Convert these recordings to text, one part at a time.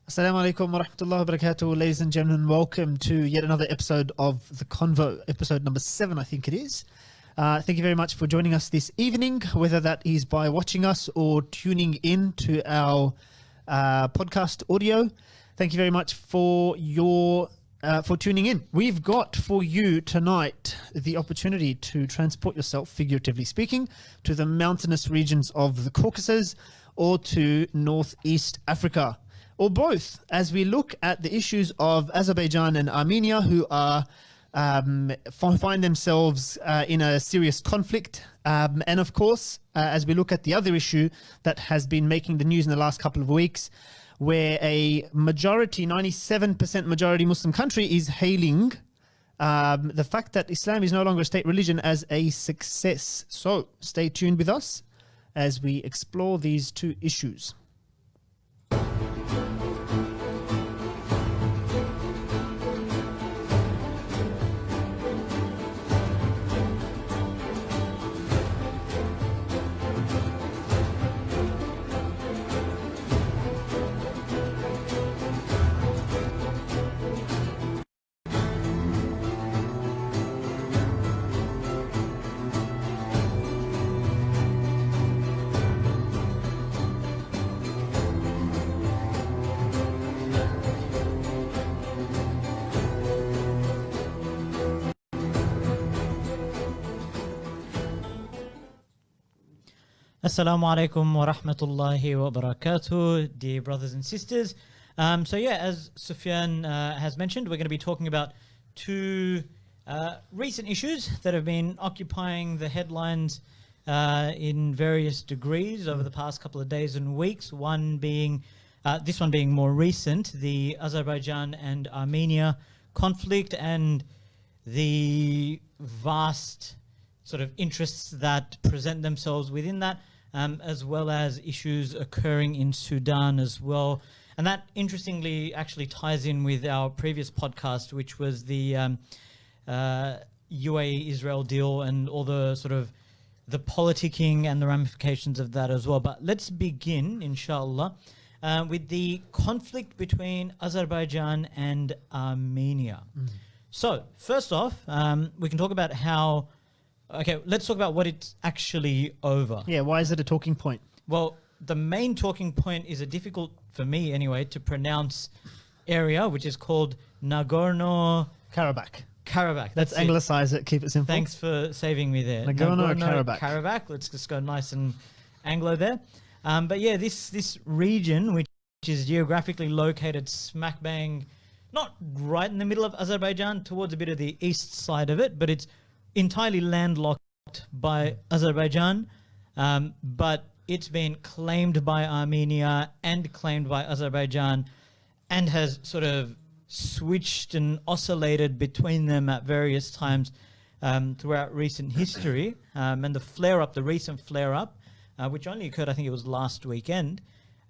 Assalamu alaikum wa rahmatullahi wa barakatuh, ladies and gentlemen. Welcome to yet another episode of the Convo, episode number 7, I think it is. Thank you very much for joining us this evening, whether that is by watching us or tuning in to our podcast audio. Thank you very much for for tuning in. We've got for you tonight the opportunity to transport yourself, figuratively speaking, to the mountainous regions of the Caucasus or to Northeast Africa, or both, as we look at the issues of Azerbaijan and Armenia, who are find themselves in a serious conflict. And of course, as we look at the other issue that has been making the news in the last couple of weeks, where a majority, 97% majority Muslim country is hailing the fact that Islam is no longer a state religion as a success. So stay tuned with us as we explore these two issues. Assalamu alaikum wa rahmatullahi wa barakatuh, dear brothers and sisters. As Sufyan has mentioned, we're going to be talking about two recent issues that have been occupying the headlines in various degrees over the past couple of days and weeks. One being, this one being more recent, the Azerbaijan and Armenia conflict and the vast sort of interests that present themselves within that, as well as issues occurring in Sudan as well. And that interestingly actually ties in with our previous podcast, which was the UAE-Israel deal and all the sort of the politicking and the ramifications of that as well. But let's begin, inshallah, with the conflict between Azerbaijan and Armenia. So first off, we can talk about how... Okay, let's talk about what it's actually over. Yeah, why is it a talking point? Well, the main talking point is a difficult, for me anyway, to pronounce area, which is called Nagorno-Karabakh. Let's anglicize it, keep it simple. Thanks for saving me there. Nagorno-Karabakh. Let's just go nice and Anglo there. But yeah, this region, which is geographically located smack bang, not right in the middle of Azerbaijan, towards a bit of the east side of it, but it's entirely landlocked by Azerbaijan, but it's been claimed by Armenia and claimed by Azerbaijan and has sort of switched and oscillated between them at various times throughout recent history. And the recent flare-up, which only occurred, I think it was last weekend,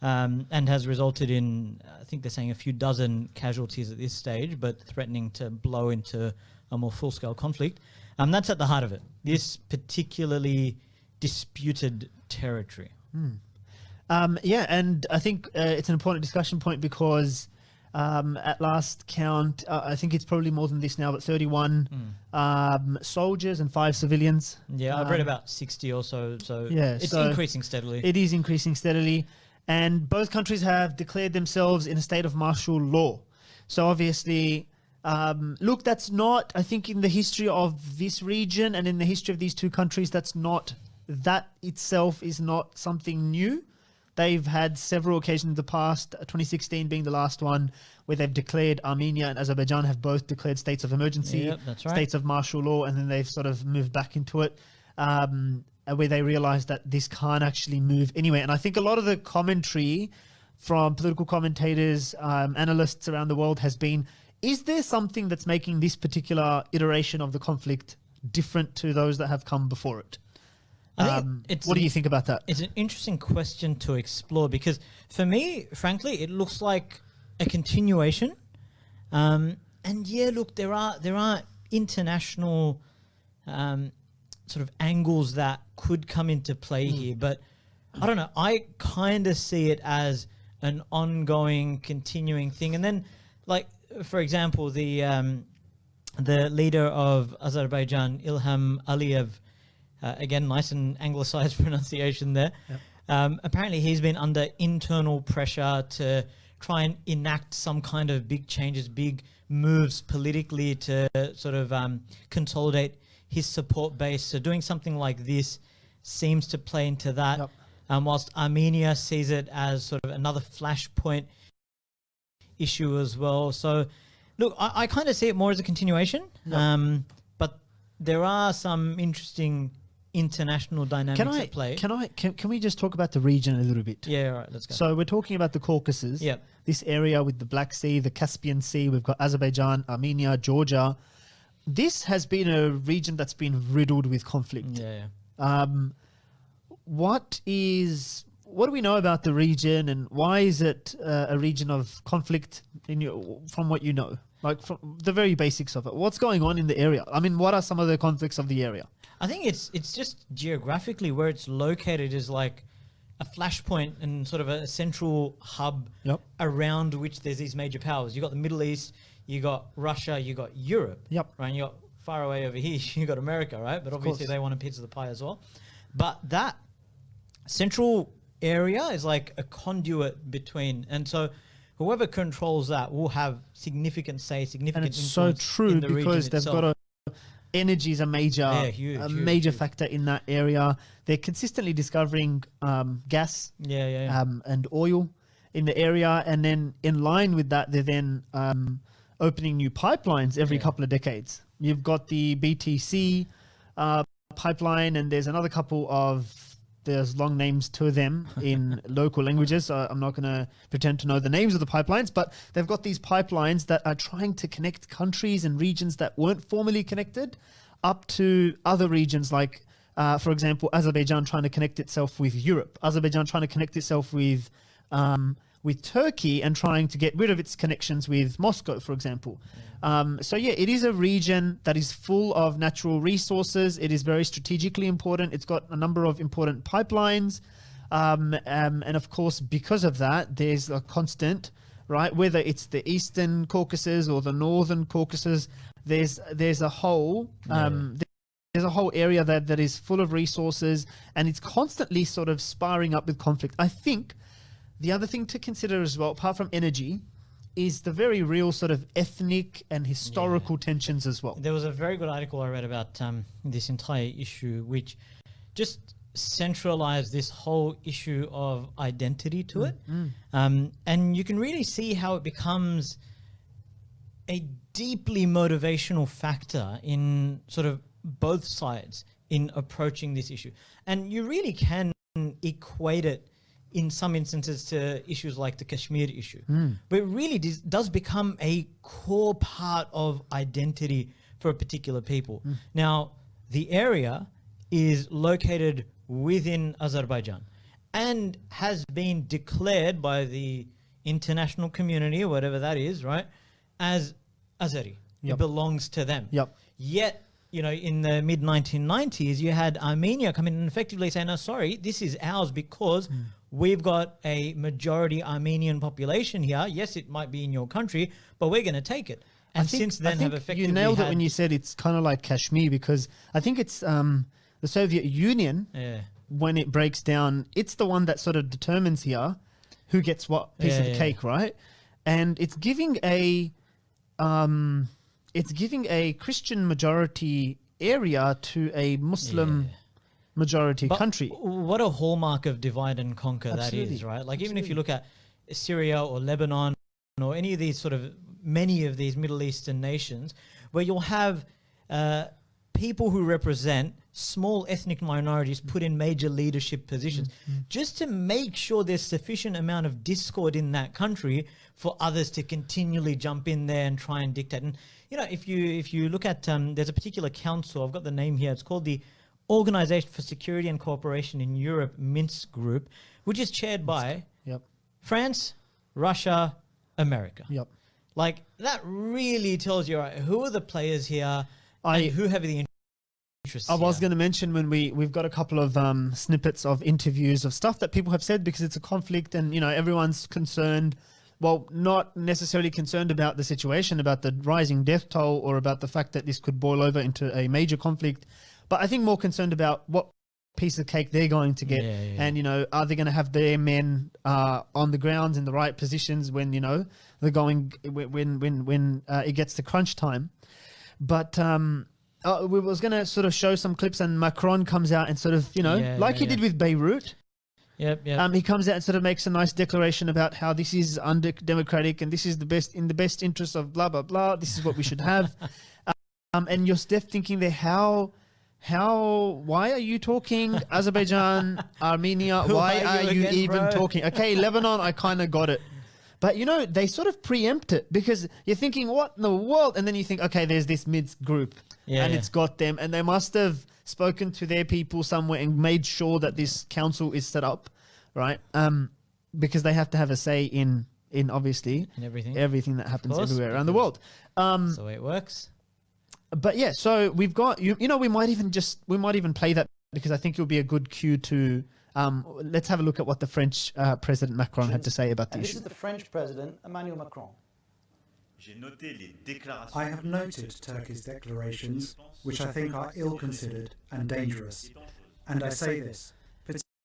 and has resulted in, I think they're saying a few dozen casualties at this stage, but threatening to blow into a more full-scale conflict. That's at the heart of it, this particularly disputed territory. And I think it's an important discussion point because at last count, I think it's probably more than this now, but 31 soldiers and 5 civilians. Yeah, I've read about 60 or so, it's so increasing steadily. It is increasing steadily, and both countries have declared themselves in a state of martial law. So obviously... look, that's not, I think in the history of this region and in the history of these two countries, that itself is not something new. They've had several occasions in the past, 2016 being the last one, where they've declared, Armenia and Azerbaijan have both declared states of emergency, that's right. States of martial law, and then they've sort of moved back into it, where they realized that this can't actually move anywhere. And I think a lot of the commentary from political commentators, analysts around the world has been, is there something that's making this particular iteration of the conflict different to those that have come before it? What do you think about that? It's an interesting question to explore because for me, frankly, it looks like a continuation. And yeah, look, there are international sort of angles that could come into play here, but I don't know. I kind of see it as an ongoing, continuing thing. And then, like, for example, the leader of Azerbaijan, Ilham Aliyev, again, nice and anglicized pronunciation there. Yep. Apparently, he's been under internal pressure to try and enact some kind of big changes, big moves politically to sort of consolidate his support base. So doing something like this seems to play into that. Yep. Whilst Armenia sees it as sort of another flashpoint issue as well. So, look, I kind of see it more as a continuation, but there are some interesting international dynamics at play. Can we just talk about the region a little bit? Yeah, all right, let's go. So we're talking about the Caucasus. Yeah. This area with the Black Sea, the Caspian Sea. We've got Azerbaijan, Armenia, Georgia. This has been a region that's been riddled with conflict. Yeah. What do we know about the region, and why is it a region of conflict from what you know? Like from the very basics of it. What's going on in the area? I mean, what are some of the conflicts of the area? I think it's just geographically where it's located is like a flashpoint and sort of a central hub around which there's these major powers. You got the Middle East, you got Russia, you got Europe, right? And you got far away over here, you got America, right? But obviously they want a piece of the pie as well. But that central area is like a conduit between, and so whoever controls that will have significant say, significant influence. And it's so true because they've got energy is a major factor in that area. They're consistently discovering gas and oil in the area, and then in line with that, they're then opening new pipelines every couple of decades. You've got the BTC pipeline, and there's another couple of there's long names to them in local languages. So I'm not going to pretend to know the names of the pipelines, but they've got these pipelines that are trying to connect countries and regions that weren't formally connected up to other regions like, for example, Azerbaijan trying to connect itself with Europe, Azerbaijan trying to connect itself with Turkey and trying to get rid of its connections with Moscow, for example. So yeah, it is a region that is full of natural resources. It is very strategically important. It's got a number of important pipelines. And of course, because of that, there's a constant, right? Whether it's the Eastern Caucasus or the Northern Caucasus, there's a whole there's a whole area that is full of resources, and it's constantly sort of sparring up with conflict. I think the other thing to consider as well, apart from energy, is the very real sort of ethnic and historical tensions as well. There was a very good article I read about this entire issue, which just centralized this whole issue of identity to it. And you can really see how it becomes a deeply motivational factor in sort of both sides in approaching this issue. And you really can equate it in some instances to issues like the Kashmir issue. But it really does become a core part of identity for a particular people. Now, the area is located within Azerbaijan and has been declared by the international community, or whatever that is, right, as Azeri. It belongs to them. Yet, you know, in the mid-1990s, you had Armenia come in and effectively say, no, sorry, this is ours because we've got a majority Armenian population here. Yes, it might be in your country, but we're going to take it. And since then have effectively you nailed it when you said it's kind of like Kashmir, because I think it's the Soviet Union, when it breaks down, it's the one that sort of determines here who gets what piece of the cake, right? And it's giving a Christian majority area to a Muslim majority country. What a hallmark of divide and conquer that is, right? Like even if you look at Syria or Lebanon or any of these sort of many of these Middle Eastern nations, where you'll have people who represent small ethnic minorities put in major leadership positions just to make sure there's sufficient amount of discord in that country for others to continually jump in there and try and dictate. And you know, if you look at there's a particular council, I've got the name here, it's called the Organization for Security and Cooperation in Europe, Minsk Group, which is chaired by France, Russia, America. Like that really tells you, right, who are the players here and who have the interests. I was here. going to mention when we've got a couple of snippets of interviews of stuff that people have said because it's a conflict and, you know, everyone's concerned. Well, not necessarily concerned about the situation, about the rising death toll or about the fact that this could boil over into a major conflict. But I think more concerned about what piece of cake they're going to get. And, you know, are they going to have their men on the ground in the right positions when, you know, they're going, when it gets to crunch time. But we was going to sort of show some clips and Macron comes out and sort of, you know, he did with Beirut. Yep. He comes out and sort of makes a nice declaration about how this is undemocratic and this is in the best interest of blah, blah, blah. This is what we should have. And you're left thinking there, why are you talking Azerbaijan, Armenia? Why are you even talking? Okay, Lebanon, I kind of got it. But, you know, they sort of preempt it because you're thinking, what in the world? And then you think, okay, there's this Minsk group and it's got them. And they must have spoken to their people somewhere and made sure that this council is set up, right? Because they have to have a say in obviously in everything that happens everywhere around the world. That's the way it works. But yeah, so we've got you know, we might even play that because I think it'll be a good cue to let's have a look at what the French President Macron had to say about the issue. This is the French President Emmanuel Macron. I have noted Turkey's declarations, which I think are ill-considered and dangerous. And I say this,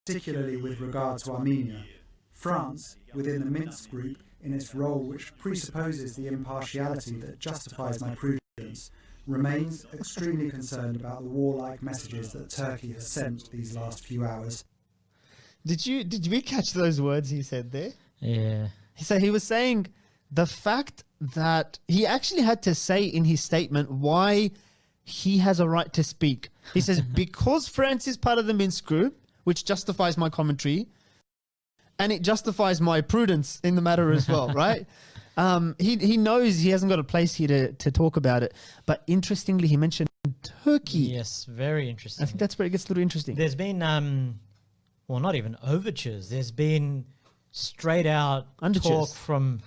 particularly with regard to Armenia. France, within the Minsk group, in its role which presupposes the impartiality that justifies my prudence, remains extremely concerned about the warlike messages that Turkey has sent these last few hours. Did we catch those words he said there? Yeah. So he was saying the fact that he actually had to say in his statement why he has a right to speak. He says, because France is part of the Minsk group, which justifies my commentary, and it justifies my prudence in the matter as well, right? He knows he hasn't got a place here to talk about it. But interestingly, he mentioned Turkey. Yes, very interesting. I think that's where it gets a little interesting. There's been, well, not even overtures. There's been straight out talk from...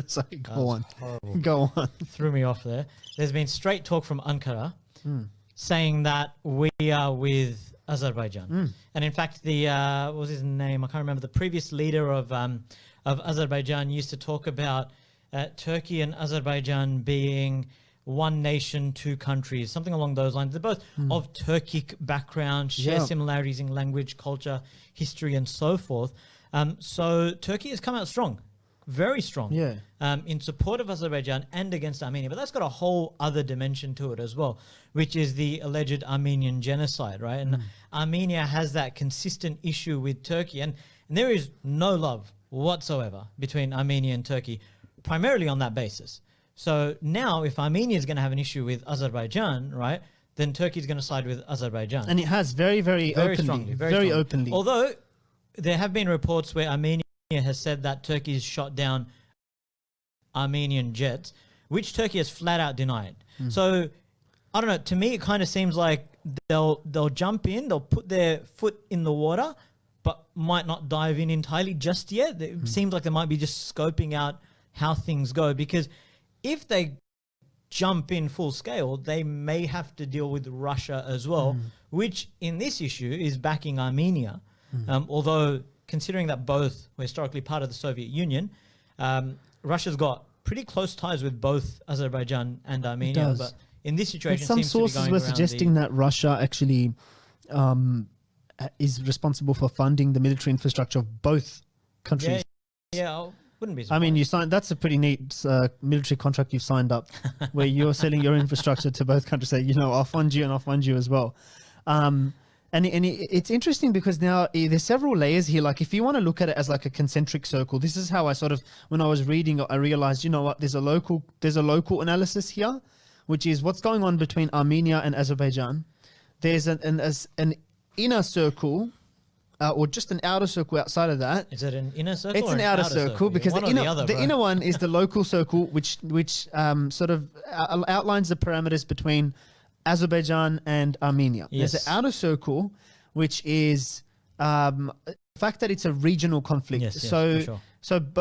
Sorry, go on. Horrible. Go on. Threw me off there. There's been straight talk from Ankara saying that we are with Azerbaijan. And in fact, the what was his name? I can't remember. The previous leader of Azerbaijan used to talk about Turkey and Azerbaijan being one nation, two countries, something along those lines. They're both of Turkic background, share similarities in language, culture, history, and so forth. So Turkey has come out strong. Very strong in support of Azerbaijan and against Armenia. But that's got a whole other dimension to it as well, which is the alleged Armenian genocide, right? And Armenia has that consistent issue with Turkey. And there is no love whatsoever between Armenia and Turkey, primarily on that basis. So now if Armenia is going to have an issue with Azerbaijan, right, then Turkey is going to side with Azerbaijan. And it has very openly. Strongly, very strongly. Openly. Although there have been reports where Armenia has said that Turkey's shot down Armenian jets, which Turkey has flat out denied. So I don't know. To me, it kind of seems like they'll jump in, they'll put their foot in the water, but might not dive in entirely just yet. It seems like they might be just scoping out how things go, because if they jump in full scale, they may have to deal with Russia as well, which in this issue is backing Armenia, although considering that both were historically part of the Soviet Union, Russia's got pretty close ties with both Azerbaijan and Armenia. But in this situation, some sources were suggesting that Russia actually is responsible for funding the military infrastructure of both countries. Yeah, I wouldn't be surprised. I mean, that's a pretty neat military contract you've signed up, where you're selling your infrastructure to both countries. Say, you know, I'll fund you and I'll fund you as well. And it's interesting because now there's several layers here. Like if you want to look at it as like a concentric circle, this is how I sort of, when I was reading, I realized, you know what, there's a local analysis here, which is what's going on between Armenia and Azerbaijan. There's an inner circle, or just an outer circle outside of that. Is it an inner circle? It's an outer circle because the inner one is the local circle, which sort of outlines the parameters between Azerbaijan and Armenia. Yes. There's an outer circle, which is the fact that it's a regional conflict. Yes, for sure.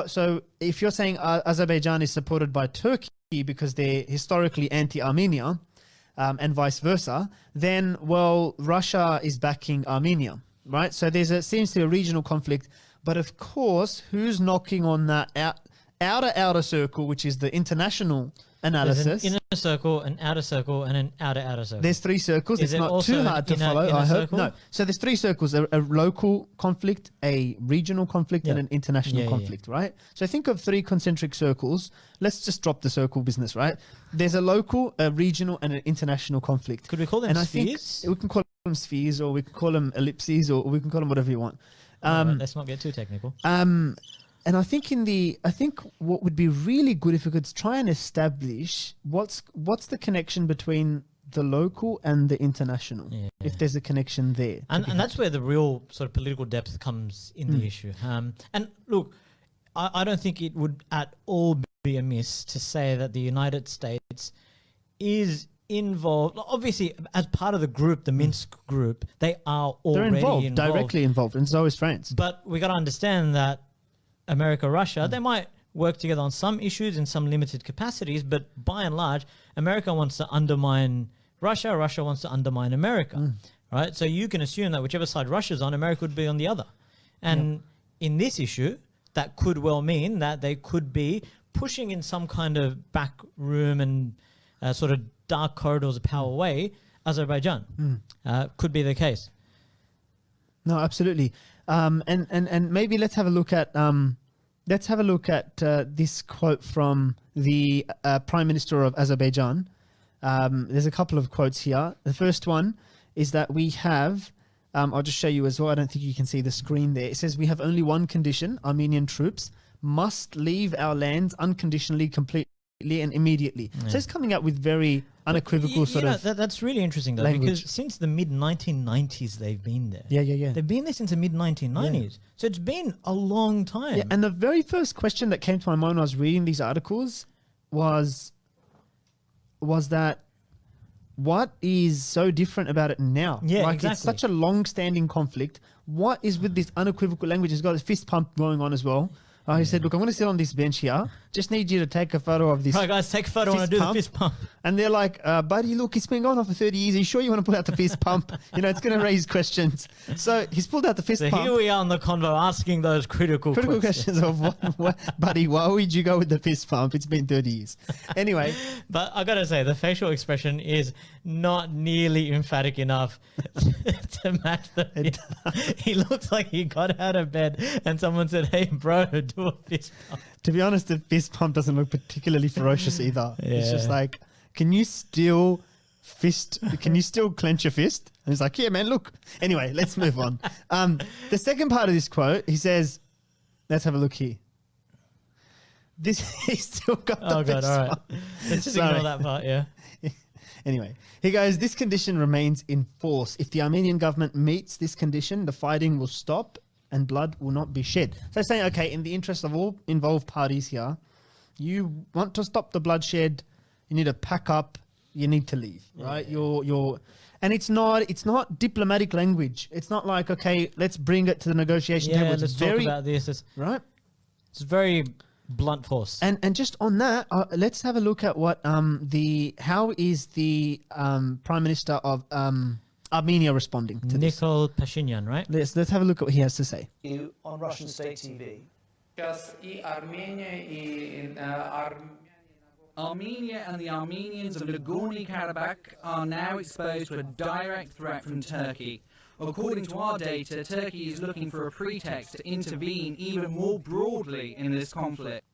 So if you're saying Azerbaijan is supported by Turkey because they're historically anti-Armenia, and vice versa, then, well, Russia is backing Armenia, right? So seems to be a regional conflict. But of course, who's knocking on that outer circle, which is the international analysis? There's an inner circle, an outer circle, and an outer circle. There's 3 circles. Is it's it not also too hard to follow, inner I hope. circle? No. So there's 3 circles, a local conflict, a regional conflict, and Yeah. an international Yeah, conflict, right? So think of 3 concentric circles. Let's just drop the circle business, right? There's a local, a regional, and an international conflict. Could we call them and spheres? I think we can call them spheres, or we can call them ellipses, or we can call them whatever you want. All right, let's not get too technical. And I think what would be really good if we could try and establish what's the connection between the local and the international, if there's a connection there. And that's where the real sort of political depth comes in the issue. And look, I don't think it would at all be amiss to say that the United States is involved. Obviously, as part of the group, the Minsk group, they are already involved. Directly involved, and so is France. But we got to understand that America, Russia, they might work together on some issues in some limited capacities, but by and large, America wants to undermine Russia, Russia wants to undermine America, right? So you can assume that whichever side Russia's on, America would be on the other. And in this issue, that could well mean that they could be pushing in some kind of back room and sort of dark corridors of power way, Azerbaijan. Could be the case. No, absolutely. And maybe let's have a look at this quote from the Prime Minister of Azerbaijan. There's a couple of quotes here. The first one is that we have, I'll just show you as well. I don't think you can see the screen there. It says we have only one condition: Armenian troops must leave our lands unconditionally, completely, and immediately. So it's coming out with very unequivocal that's really interesting though, language. because since the mid 1990s they've been there. Yeah. They've been there since the mid 1990s. Yeah. So it's been a long time. Yeah, and the very first question that came to my mind when I was reading these articles was that what is so different about it now? Yeah, like exactly. It's such a long-standing conflict. What is with this unequivocal language? It's got a fist pump going on as well. He said, look, I'm going to sit on this bench here. Just need you to take a photo of this. Right, guys, take a photo. I want to do the fist pump. And they're like, buddy, look, it's been going on for 30 years. Are you sure you want to pull out the fist pump? It's going to raise questions. So he's pulled out the fist pump. So here we are on the convo asking those critical questions of, buddy, why would you go with the fist pump? It's been 30 years. Anyway. But I got to say, the facial expression is not nearly emphatic enough to match the... He looks like he got out of bed and someone said, hey, bro, do a fist pump. To be honest, the fist pump doesn't look particularly ferocious either. Yeah. It's just like, can you still clench your fist? And he's like, yeah, man, look. Anyway, let's move on. The second part of this quote, he says, let's have a look here. He's still got the fist all right. pump. Let's just Sorry. ignore that part, yeah. Anyway, he goes, this condition remains in force. If the Armenian government meets this condition, the fighting will stop and blood will not be shed. So saying, okay, in the interest of all involved parties here, you want to stop the bloodshed, you need to pack up, you need to leave, right? You're and it's not diplomatic language. It's not like, okay, let's bring it to the negotiation table. Let's talk about this. Right? It's very blunt force. And just on that, let's have a look at what how is the Prime Minister of Armenia responding to this. Nikol Pashinyan, right? Let's have a look at what he has to say. You on Russian state TV. Armenia and the Armenians of Nagorno-Karabakh are now exposed to a direct threat from Turkey. According to our data, Turkey is looking for a pretext to intervene even more broadly in this conflict.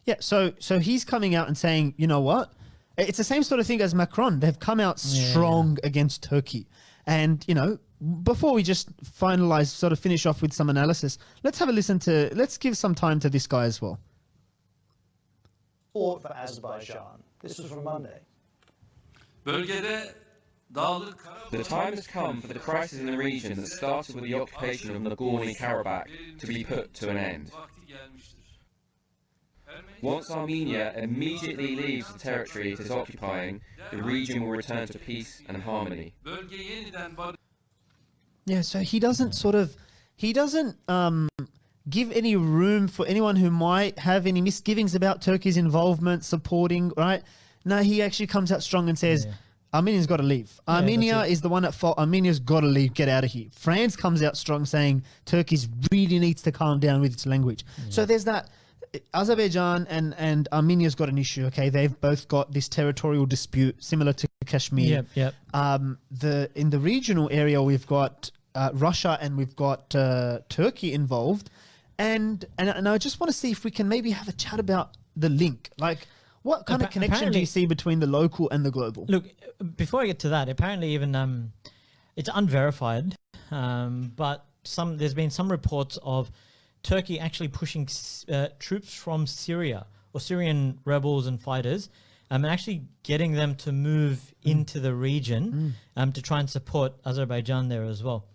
Yeah, so he's coming out and saying, you know what? It's the same sort of thing as Macron. They've come out strong against Turkey. And, before we just finish off with some analysis, let's give some time to this guy as well. Or for Azerbaijan. This was from Monday. The time has come for the crisis in the region that started with the occupation of Nagorno-Karabakh to be put to an end. Once Armenia immediately leaves the territory it is occupying, the region will return to peace and harmony. Yeah, so he doesn't give any room for anyone who might have any misgivings about Turkey's involvement, supporting, right? No, he actually comes out strong and says, Armenia's got to leave. Armenia that's it. is the one at fault. Armenia's got to leave, get out of here. France comes out strong saying Turkey really needs to calm down with its language. So there's that. Azerbaijan and Armenia's got an issue, okay? They've both got this territorial dispute similar to Kashmir. Yep. In the regional area, we've got Russia and we've got Turkey involved. And I just want to see if we can maybe have a chat about the link. Like, what kind of connection do you see between the local and the global? Look, before I get to that, apparently even it's unverified, but there's been some reports of Turkey actually pushing troops from Syria or Syrian rebels and fighters and actually getting them to move into the region to try and support Azerbaijan there as well.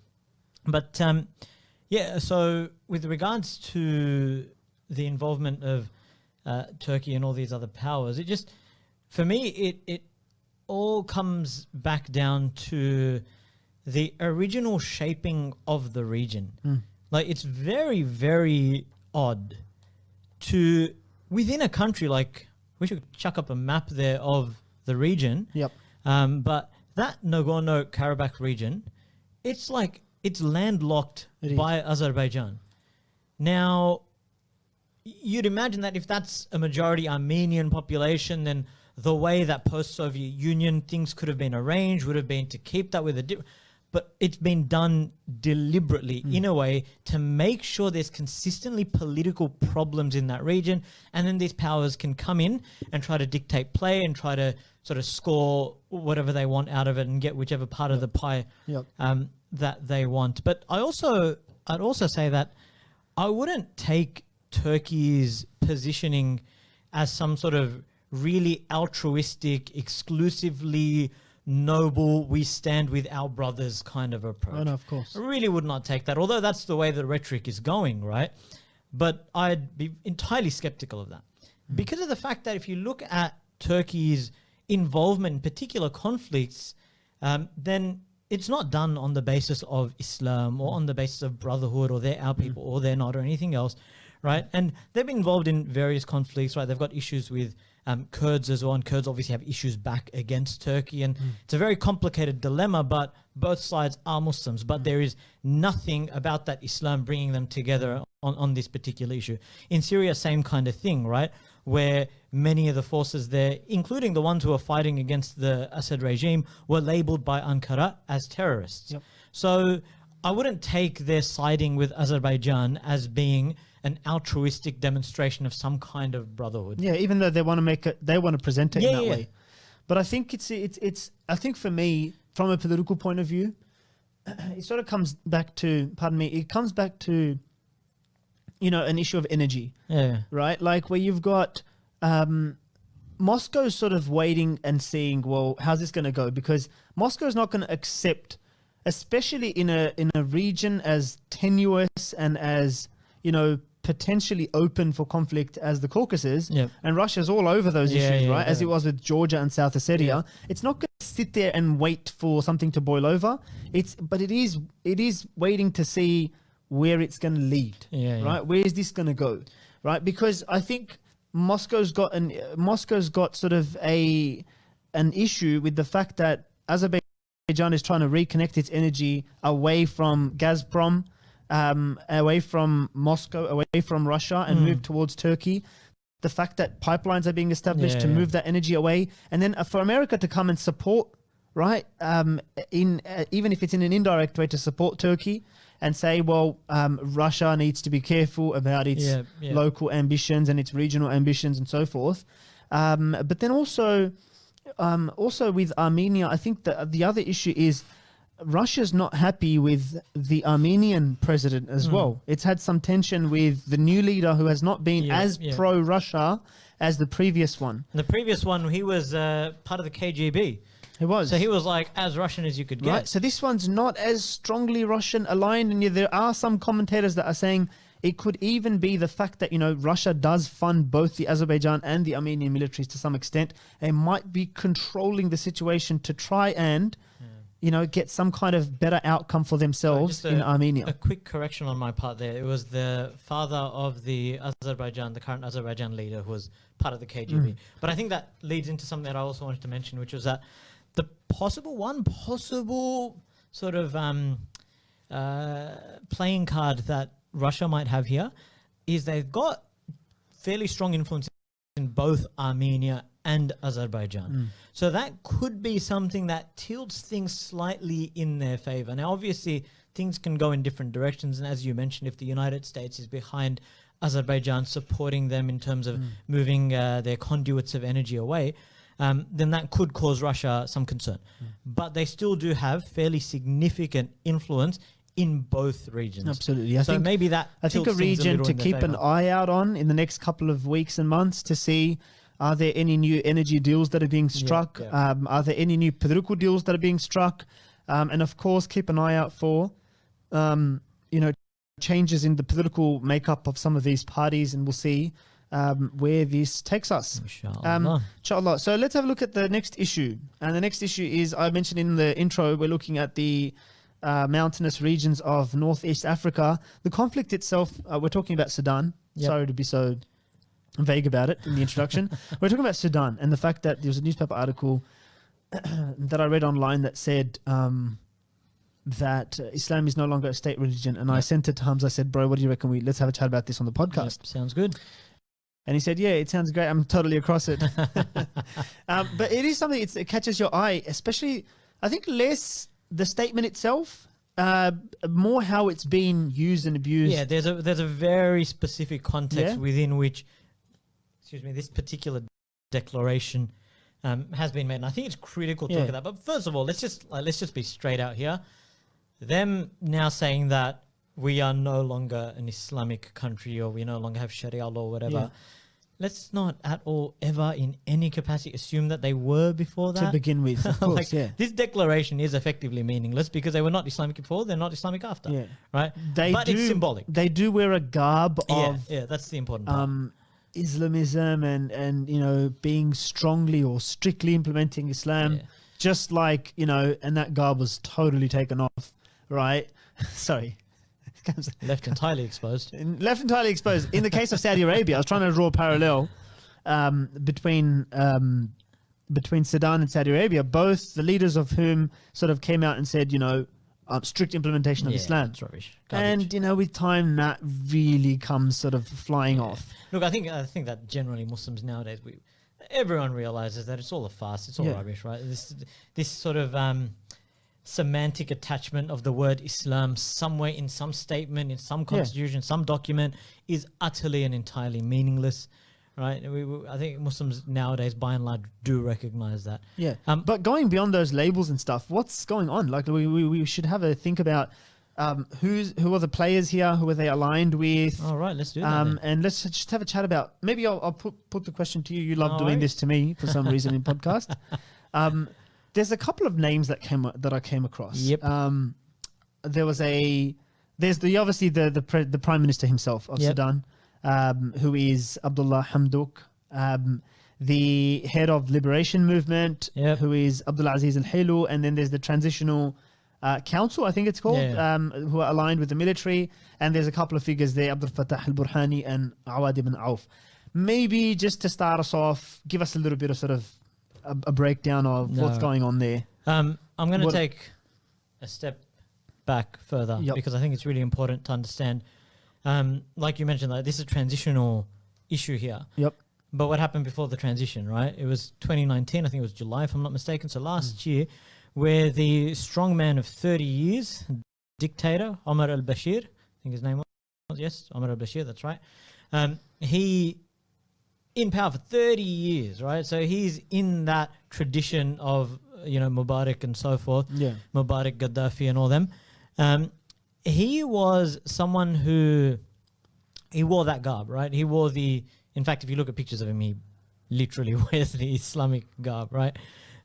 But so with regards to the involvement of Turkey and all these other powers, it just, for me, it all comes back down to the original shaping of the region. Like, it's very, very odd to, within a country, like, we should chuck up a map there of the region. Yep. But that Nagorno-Karabakh region, it's like, it's landlocked by Azerbaijan. Now, you'd imagine that if that's a majority Armenian population, then the way that post-Soviet Union things could have been arranged would have been to keep that with a but it's been done deliberately in a way to make sure there's consistently political problems in that region, and then these powers can come in and try to dictate play and try to sort of score whatever they want out of it and get whichever part of the pie that they want. But I'd also say that I wouldn't take Turkey's positioning as some sort of really altruistic, exclusively noble, we stand with our brothers kind of approach. Oh, no, of course. I really would not take that, although that's the way the rhetoric is going, right? But I'd be entirely skeptical of that. Because of the fact that if you look at Turkey's involvement in particular conflicts, then it's not done on the basis of Islam or on the basis of brotherhood or they're our people or they're not or anything else, right? And they've been involved in various conflicts, right? They've got issues with Kurds as well, and Kurds obviously have issues back against Turkey, and it's a very complicated dilemma, but both sides are Muslims, but there is nothing about that Islam bringing them together on this particular issue. In Syria, same kind of thing, right? Where many of the forces there, including the ones who are fighting against the Assad regime, were labeled by Ankara as terrorists. So I wouldn't take their siding with Azerbaijan as being an altruistic demonstration of some kind of brotherhood. Yeah, even though they want to make it, they want to present it in that way. But I think it's. I think for me, from a political point of view, it sort of comes back to. Pardon me. It comes back to, an issue of energy. Yeah. Right. Like where you've got Moscow sort of waiting and seeing. Well, how's this going to go? Because Moscow is not going to accept, especially in a region as tenuous and as potentially open for conflict as the Caucasus, and Russia's all over those issues, right? As it was with Georgia and South Ossetia. It's not going to sit there and wait for something to boil over. But it is waiting to see where it's going to lead, right? Where is this going to go, right? Because I think Moscow's got sort of an issue with the fact that Azerbaijan is trying to reconnect its energy away from Gazprom, away from Moscow, away from Russia, and move towards Turkey. The fact that pipelines are being established to move that energy away, and then for America to come and support, right? Even if it's in an indirect way, to support Turkey and say, well, Russia needs to be careful about its local ambitions and its regional ambitions and so forth. But then also with Armenia, I think that the other issue is Russia's not happy with the Armenian president as well. It's had some tension with the new leader who has not been as pro-Russia as the previous one. The previous one, he was part of the KGB. He was. So he was like as Russian as you could get. Right. So this one's not as strongly Russian aligned, and there are some commentators that are saying it could even be the fact that, Russia does fund both the Azerbaijan and the Armenian militaries to some extent. They might be controlling the situation to try and get some kind of better outcome for themselves in Armenia. A quick correction on my part there. It was the father of the current Azerbaijan leader, who was part of the KGB. But I think that leads into something that I also wanted to mention, which was that The possible sort of playing card that Russia might have here is they've got fairly strong influence in both Armenia and Azerbaijan. So that could be something that tilts things slightly in their favor. Now, obviously, things can go in different directions. And as you mentioned, if the United States is behind Azerbaijan, supporting them in terms of moving their conduits of energy away, then that could cause Russia some concern. But they still do have fairly significant influence in both regions. Absolutely. I think a tilts things region little to in their keep an favour. eye out on in the next couple of weeks and months to see, are there any new energy deals that are being struck? yeah. Are there any new political deals that are being struck? And of course, keep an eye out for, changes in the political makeup of some of these parties, and we'll see where this takes us. Inshallah. So let's have a look at the next issue. And the next issue is, I mentioned in the intro, we're looking at the mountainous regions of Northeast Africa. The conflict itself, we're talking about Sudan. Yep. Sorry to be so vague about it in the introduction. We're talking about Sudan and the fact that there was a newspaper article that I read online that said that Islam is no longer a state religion. And I sent it to Hamza. I said, bro, what do you reckon? Let's have a chat about this on the podcast. Yep, sounds good. And he said, yeah, it sounds great. I'm totally across it. But it is something, it catches your eye, especially, I think, less the statement itself, more how it's been used and abused. Yeah, there's a very specific context within which, this particular declaration has been made. And I think it's critical to look at that. But first of all, let's just be straight out here. Them now saying that we are no longer an Islamic country, or we no longer have Sharia law, or whatever. Yeah. Let's not at all ever in any capacity assume that they were before that. To begin with, of course, This declaration is effectively measless because they were not Islamic before, they're not Islamic after. Right? But it's symbolic. They do wear a garb of that's the important part. Islamism and being strongly or strictly implementing Islam, just like, and that garb was totally taken off, right? Sorry. Left entirely exposed. Left entirely exposed. In the case of Saudi Arabia, I was trying to draw a parallel between Sudan and Saudi Arabia, both the leaders of whom sort of came out and said, strict implementation of Islam. That's rubbish. And, with time, that really comes sort of flying off. Look, I think that generally Muslims nowadays, everyone realizes that it's all a farce. It's all rubbish, right? This sort of semantic attachment of the word Islam somewhere in some statement, in some constitution, some document is utterly and entirely meaningless, right? I think Muslims nowadays, by and large, do recognize that. Yeah. But going beyond those labels and stuff, what's going on? Like we should have a think about who are the players here? Who are they aligned with? All right, let's do that. Then. And let's just have a chat about. Maybe I'll put the question to you. You love doing this to me for some reason in podcast. There's a couple of names that I came across. Yep. There's obviously the Prime Minister himself of Sudan, who is Abdullah Hamdok. The head of Liberation Movement, who is Abdul Aziz Al-Hilu, and then there's the Transitional Council, I think it's called, who are aligned with the military. And there's a couple of figures there, Abdul Fattah Al-Burhani and Awad ibn Auf. Maybe just to start us off, give us a little bit of sort of a breakdown of what's going on there. I'm going to take a step back further because I think it's really important to understand. Like you mentioned, this is a transitional issue here. Yep. But what happened before the transition, right? It was 2019, I think it was July, if I'm not mistaken. So last year, where the strongman of 30 years, dictator, Omar al-Bashir, I think his name was, yes, Omar al-Bashir, that's right. He in power for 30 years, right? So he's in that tradition of, Mubarak and so forth. Yeah. Mubarak, Gaddafi and all them. He was someone who, he wore that garb, right? He wore in fact, if you look at pictures of him, he literally wears the Islamic garb, right?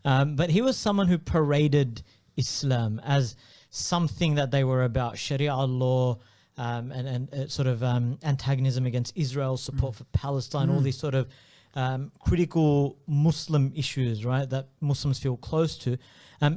But he was someone who paraded Islam as something that they were about, Sharia law, and sort of antagonism against Israel, support for Palestine, all these sort of critical Muslim issues, right, that Muslims feel close to.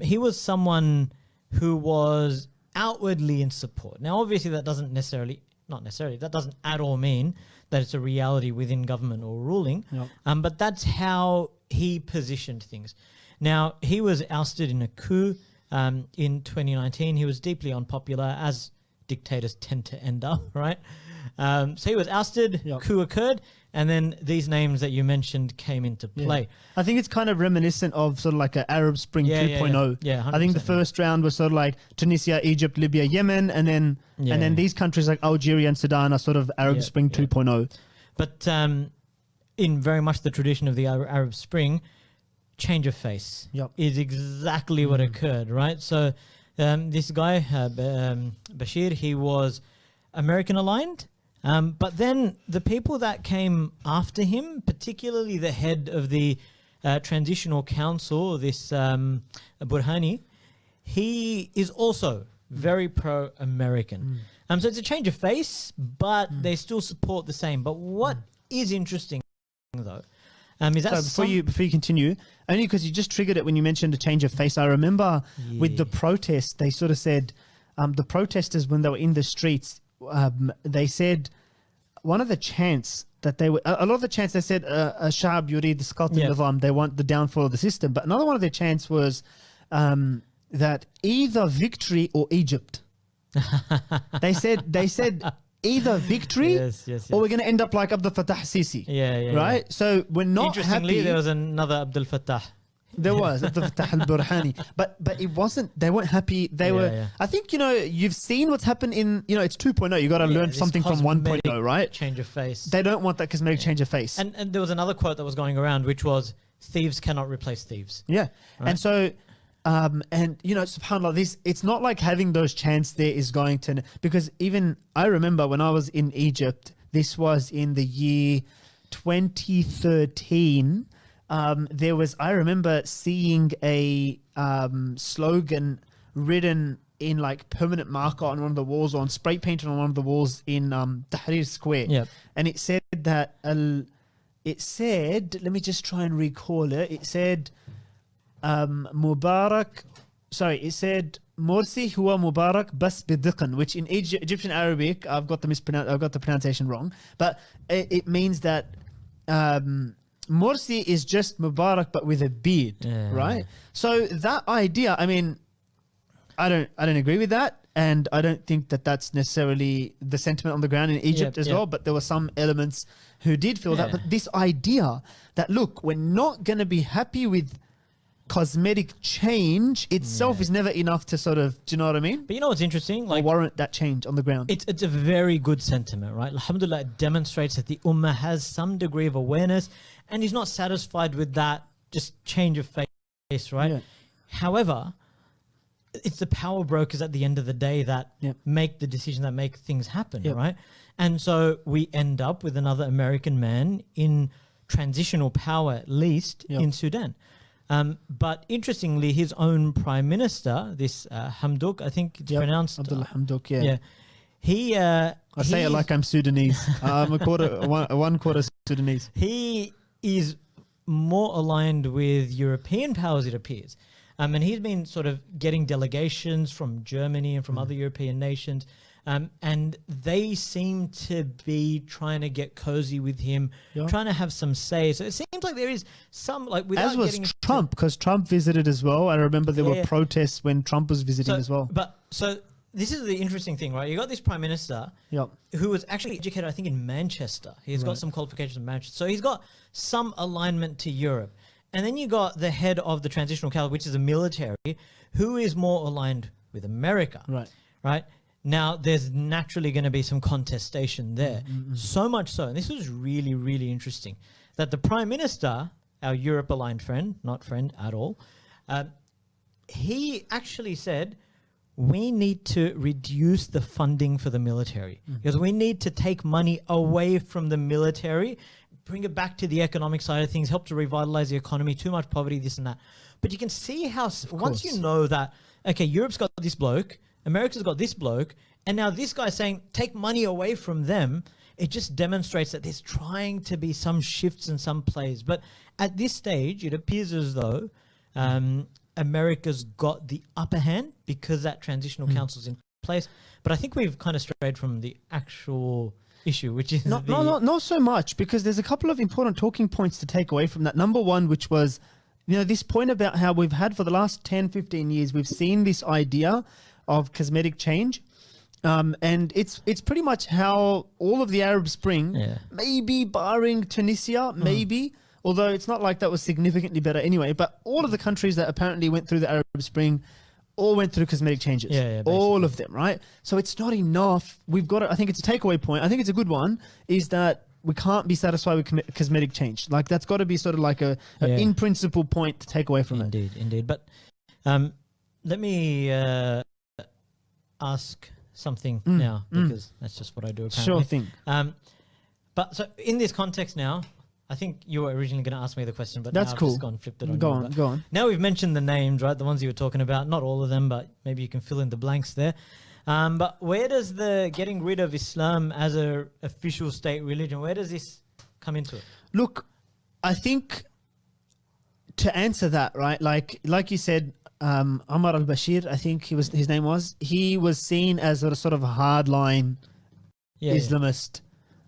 He was someone who was outwardly in support. Now, obviously, that doesn't that doesn't at all mean that it's a reality within government or ruling, but that's how he positioned things. Now, he was ousted in a coup in 2019. He was deeply unpopular, as dictators tend to end up, right? So he was ousted, coup occurred, and then these names that you mentioned came into play. I think it's kind of reminiscent of sort of like an Arab Spring 2.0. Yeah, I think the first round was sort of like Tunisia, Egypt, Libya, Yemen, and then these countries like Algeria and Sudan are sort of Arab Spring 2.0. But in very much the tradition of the Arab Spring, change of face is exactly what occurred, right? So this guy, Bashir, he was American aligned. But then the people that came after him, particularly the head of the Transitional Council, this Burhani, he is also very pro-American. So it's a change of face, but they still support the same. But what is interesting, though, is that before you continue, only because you just triggered it when you mentioned a change of face. I remember with the protest, they sort of said the protesters, when they were in the streets, they said one of the chants that they were, a lot of the chants they said, Shab yurid isqat al-nizam, they want the downfall of the system. But another one of their chants was that either victory or Egypt. they said either victory or we're going to end up like Abdel Fattah Sisi. Right? So we're not Interestingly, happy. there was another Abdel Fattah. There was Abdel Fattah al-Burhani, but it wasn't. They weren't happy. They were. I think you've seen what's happened in it's 2.0. You got to learn something from 1.0, right? Change of face. They don't want that cosmetic change of face. And there was another quote that was going around, which was, "Thieves cannot replace thieves." Yeah, right? And so. SubhanAllah, this, it's not like having those chants there is going to, because even I remember when I was in Egypt, this was in the year 2013. I remember seeing a slogan written in like permanent marker on one of the walls, or on spray painted on one of the walls in Tahrir Square. Yep. And it said that, let me just try and recall it. It said, Mubarak, it said Morsi huwa Mubarak bas bidiqan, which in Egyptian Arabic, I've got the pronunciation wrong, but it means that Morsi is just Mubarak but with a beard, right? So that idea, I mean, I don't agree with that, and I don't think that that's necessarily the sentiment on the ground in Egypt as well, but there were some elements who did feel that. But this idea that, look, we're not going to be happy with cosmetic change itself is never enough to sort of, do you know what I mean? But you know what's interesting? Like, warrant that change on the ground. It's a very good sentiment, right? Alhamdulillah, it demonstrates that the Ummah has some degree of awareness and is not satisfied with that just change of face, right? Yeah. However, it's the power brokers at the end of the day that make the decision, that make things happen, right? And so we end up with another American man in transitional power, at least, in Sudan. But interestingly, his own prime minister, this Hamdok, I think it's pronounced Abdullah Hamdok, he I say it like I'm Sudanese. I'm one quarter Sudanese. He is more aligned with European powers, it appears. And he's been sort of getting delegations from Germany and from other European nations. And they seem to be trying to get cozy with him, trying to have some say. So it seems like there is some, like, without as was Trump, because Trump visited as well. I remember there were protests when Trump was visiting as well. But so this is the interesting thing, right? You got this prime minister who was actually educated, I think, in Manchester. He's got some qualifications in Manchester. So he's got some alignment to Europe. And then you got the head of the Transitional Council, which is a military, who is more aligned with America. Right? Now, there's naturally going to be some contestation there. So much so, and this was really, really interesting, that the Prime Minister, our Europe-aligned friend, not friend at all, he actually said, we need to reduce the funding for the military because we need to take money away from the military, bring it back to the economic side of things, help to revitalize the economy, too much poverty, this and that. But you can see how, once you know that, okay, Europe's got this bloke, America's got this bloke, and now this guy's saying, take money away from them, it just demonstrates that there's trying to be some shifts and some plays. But at this stage, it appears as though America's got the upper hand because that transitional council's in place. But I think we've kind of strayed from the actual issue, which is not so much, because there's a couple of important talking points to take away from that. Number one, which was this point about how we've had for the last 10, 15 years, we've seen this idea of cosmetic change. And it's pretty much how all of the Arab Spring, maybe barring Tunisia, maybe, although it's not like that was significantly better anyway, but all of the countries that apparently went through the Arab Spring all went through cosmetic changes. All of them, right? So it's not enough. We've got to, I think it's a takeaway point. I think it's a good one, is that we can't be satisfied with cosmetic change. Like, that's got to be sort of like a in principle point to take away from it. Indeed. But let me ask something now, because that's just what I do apparently. Sure thing. But so in this context now, I think you were originally going to ask me the question, but that's now I've cool. just gone flipped it on Go you. on, go on. Now we've mentioned the names, right? The ones you were talking about, not all of them, but maybe you can fill in the blanks there. But where does the getting rid of Islam as a official state religion, where does this come into it? Look, I think to answer that, right, like you said, Omar al-Bashir, I think his name was, he was seen as a sort of a hardline Islamist,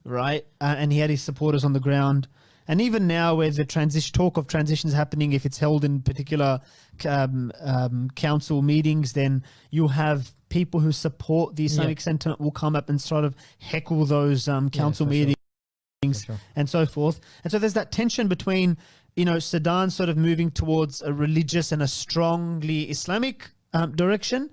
right? And he had his supporters on the ground. And even now, where the talk of transition is happening, if it's held in particular council meetings, then you have people who support the Islamic sentiment will come up and sort of heckle those council meetings and so forth. And so there's that tension between, Sudan sort of moving towards a religious and a strongly Islamic direction,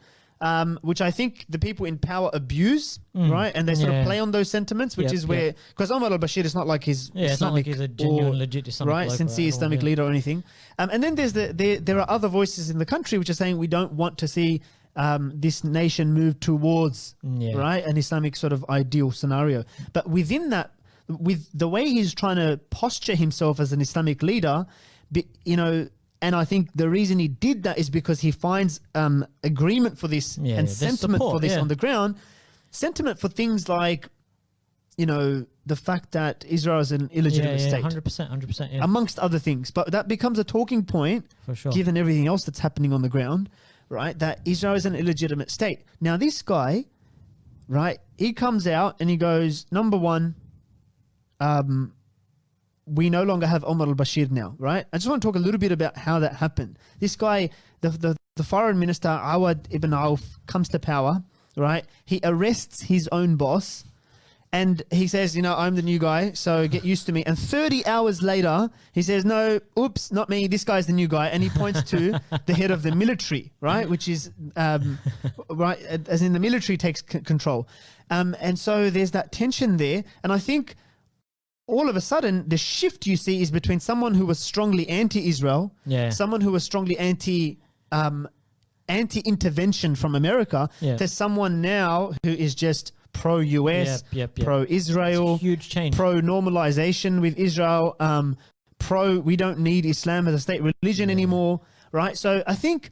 which I think the people in power abuse, right? And they sort of play on those sentiments, which is where, because Omar al-Bashir is not like his Islamic, it's not like he's a genuine, legit Islamic, right, sincere Islamic leader or anything. And then there are other voices in the country which are saying we don't want to see this nation move towards right an Islamic sort of ideal scenario. But within that, with the way he's trying to posture himself as an Islamic leader, and I think the reason he did that is because he finds agreement for this and sentiment for this on the ground. Sentiment for things like, the fact that Israel is an illegitimate state. 100%, amongst other things. But that becomes a talking point, for sure, given everything else that's happening on the ground, right? That Israel is an illegitimate state. Now, this guy, right, he comes out and he goes, number one, we no longer have Omar al-Bashir now, right? I just want to talk a little bit about how that happened. This guy, the foreign minister, Awad ibn Auf, comes to power, right? He arrests his own boss and he says, I'm the new guy, so get used to me. And 30 hours later, he says, no, oops, not me, this guy's the new guy. And he points to the head of the military, right? Which is, right, as in the military takes control. And so there's that tension there. And I think all of a sudden, the shift you see is between someone who was strongly anti-Israel, someone who was strongly anti-intervention from America, to someone now who is just pro-US, pro-Israel, huge change, pro-normalization with Israel, we don't need Islam as a state religion anymore, right? So I think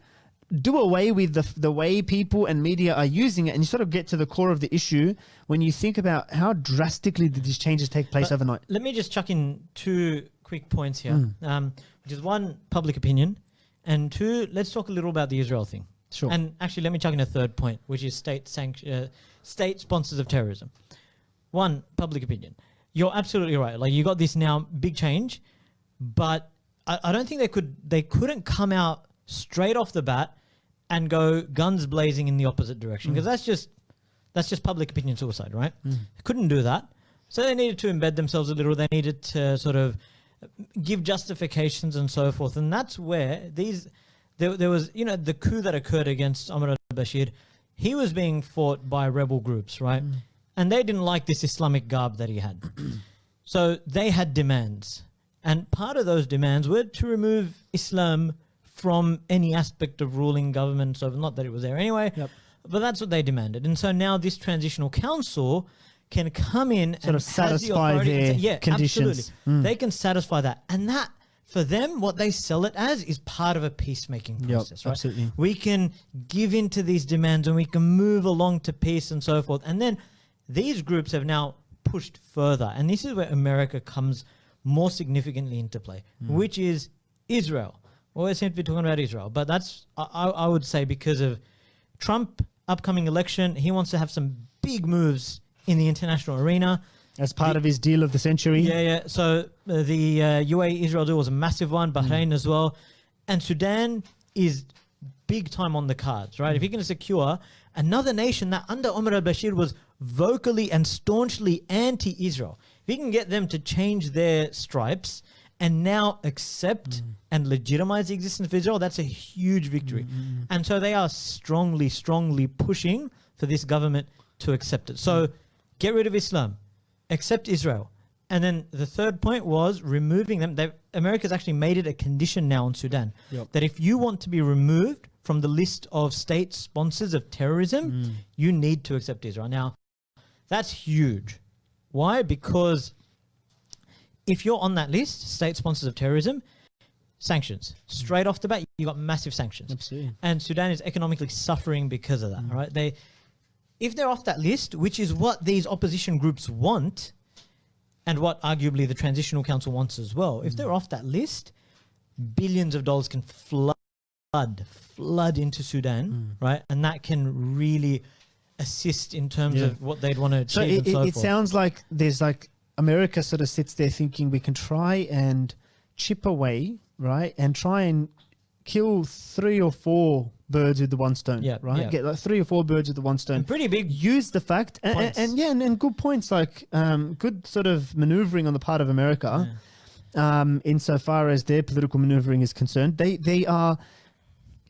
do away with the way people and media are using it, and you sort of get to the core of the issue when you think about how drastically did these changes take place overnight. Let me just chuck in two quick points here, which is one, public opinion, and two, let's talk a little about the Israel thing. Sure. And actually, let me chuck in a third point, which is state sponsors of terrorism. One, public opinion. You're absolutely right. Like, you got this now big change, but I don't think they couldn't come out straight off the bat and go guns blazing in the opposite direction, because that's just public opinion suicide, right? They couldn't do that. So they needed to embed themselves a little. They needed to sort of give justifications and so forth. And that's where there was, the coup that occurred against Omar al-Bashir, he was being fought by rebel groups, right? And they didn't like this Islamic garb that he had. So they had demands. And part of those demands were to remove Islam from any aspect of ruling government. So not that it was there anyway, but that's what they demanded. And so now this transitional council can come in sort of satisfy their conditions. Absolutely. They can satisfy that. And that, for them, what they sell it as is part of a peacemaking process, right? Absolutely. We can give in to these demands and we can move along to peace and so forth. And then these groups have now pushed further. And this is where America comes more significantly into play, which is Israel. We always seem to be talking about Israel, but that's, I would say, because of Trump upcoming election, he wants to have some big moves in the international arena. As part of his deal of the century. So the UAE-Israel deal was a massive one, Bahrain as well. And Sudan is big time on the cards, right? If you can secure another nation that under Omar al-Bashir was vocally and staunchly anti-Israel, if you can get them to change their stripes and now accept and legitimize the existence of Israel, that's a huge victory. And so they are strongly, strongly pushing for this government to accept it. So get rid of Islam, accept Israel. And then the third point was removing them. America's actually made it a condition now in Sudan that if you want to be removed from the list of state sponsors of terrorism, you need to accept Israel. Now, that's huge. Why? Because if you're on that list, state sponsors of terrorism, sanctions. Straight off the bat, you got massive sanctions. Absolutely. And Sudan is economically suffering because of that, right? If they're off that list, which is what these opposition groups want, and what arguably the Transitional Council wants as well, if they're off that list, billions of dollars can flood into Sudan, right? And that can really assist in terms of what they'd want to achieve. So it sounds like there's like America sort of sits there thinking we can try and chip away, right? And try and kill 3 or 4 birds with the one stone, right? Yeah. Get like 3 or 4 birds with the one stone. And pretty big. Use the fact and good points, like good sort of maneuvering on the part of America, insofar as their political maneuvering is concerned. They are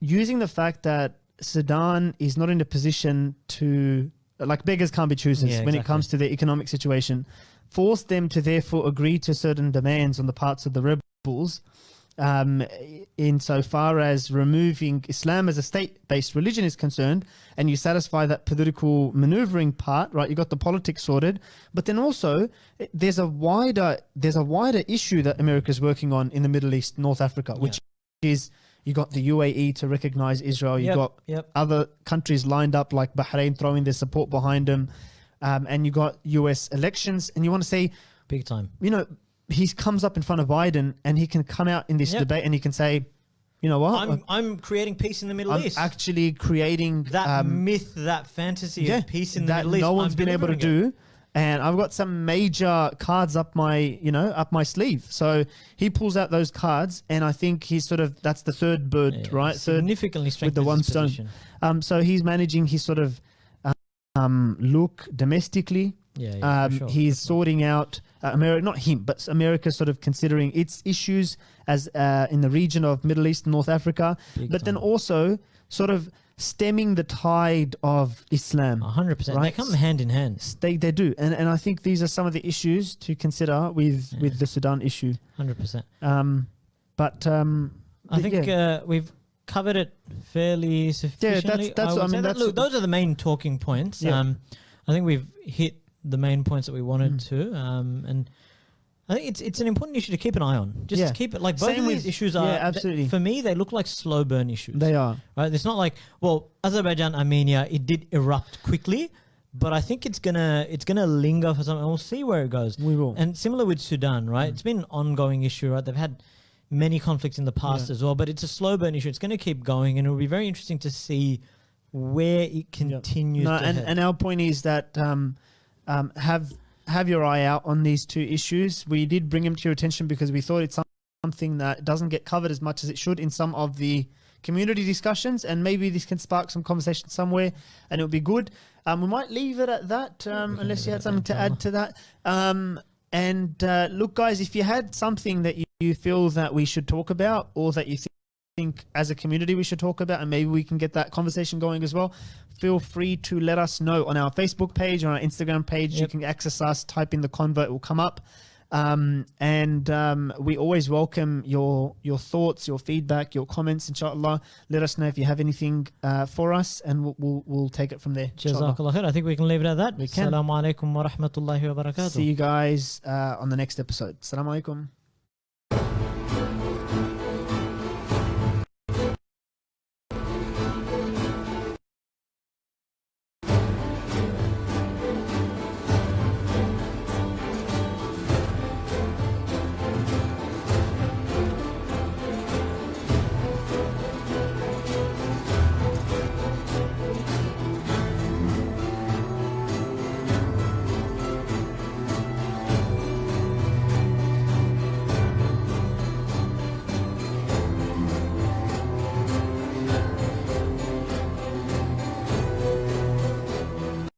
using the fact that Sudan is not in a position to, like, beggars can't be choosers when it comes to their economic situation, force them to therefore agree to certain demands on the parts of the rebels. Insofar as removing Islam as a state-based religion is concerned, and you satisfy that political maneuvering part, right? You got the politics sorted, but then also there's a wider issue that America is working on in the Middle East, North Africa, which is you got the UAE to recognize Israel, you got other countries lined up like Bahrain throwing their support behind them, and you got US elections, and you want to say big time, you know. He comes up in front of Biden and he can come out in this debate and he can say, you know what? I'm creating peace in the Middle East. Actually creating that myth, that fantasy of peace in the Middle East. No one's been able to do. And I've got some major cards up my sleeve. So he pulls out those cards, and I think he's sort of, that's the third bird, right? Significantly strengthens with the one his stone. position. So he's managing his sort of look domestically. For He's sorting out America, not him, but America sort of considering its issues as in the region of Middle East and North Africa, then also sort of stemming the tide of Islam. 100%. Right? They come hand in hand. They do. And I think these are some of the issues to consider with the Sudan issue. 100%. I think we've covered it fairly sufficiently. Those are the main talking points. I think we've hit the main points that we wanted to, and I think it's an important issue to keep an eye on. Just to keep it, like, both of these issues are, absolutely. For me, they look like slow burn issues. They are. Right? It's not like, well, Azerbaijan, Armenia, it did erupt quickly, but I think it's gonna linger for some, and we'll see where it goes. We will. And similar with Sudan, right? It's been an ongoing issue, right? They've had many conflicts in the past as well, but it's a slow burn issue. It's going to keep going, and it'll be very interesting to see where it continues to head. And our point is that have your eye out on these two issues. We did bring them to your attention because we thought it's something that doesn't get covered as much as it should in some of the community discussions, and maybe this can spark some conversation somewhere, and it'll be good. We might leave it at that, unless you had something to add to that. Look, guys, if you had something that you feel that we should talk about, or that you think as a community we should talk about, and maybe we can get that conversation going as well, feel free to let us know on our Facebook page or our Instagram page. You can access us, type in the Convo, it will come up. We always welcome your thoughts, your feedback, your comments, inshallah. Let us know if you have anything for us, and we'll take it from there. Jazakallah khair. I think we can leave it at that. We can. Assalamu alaikum wa rahmatullahi wa barakatuh. See you guys on the next episode. Assalamu alaikum.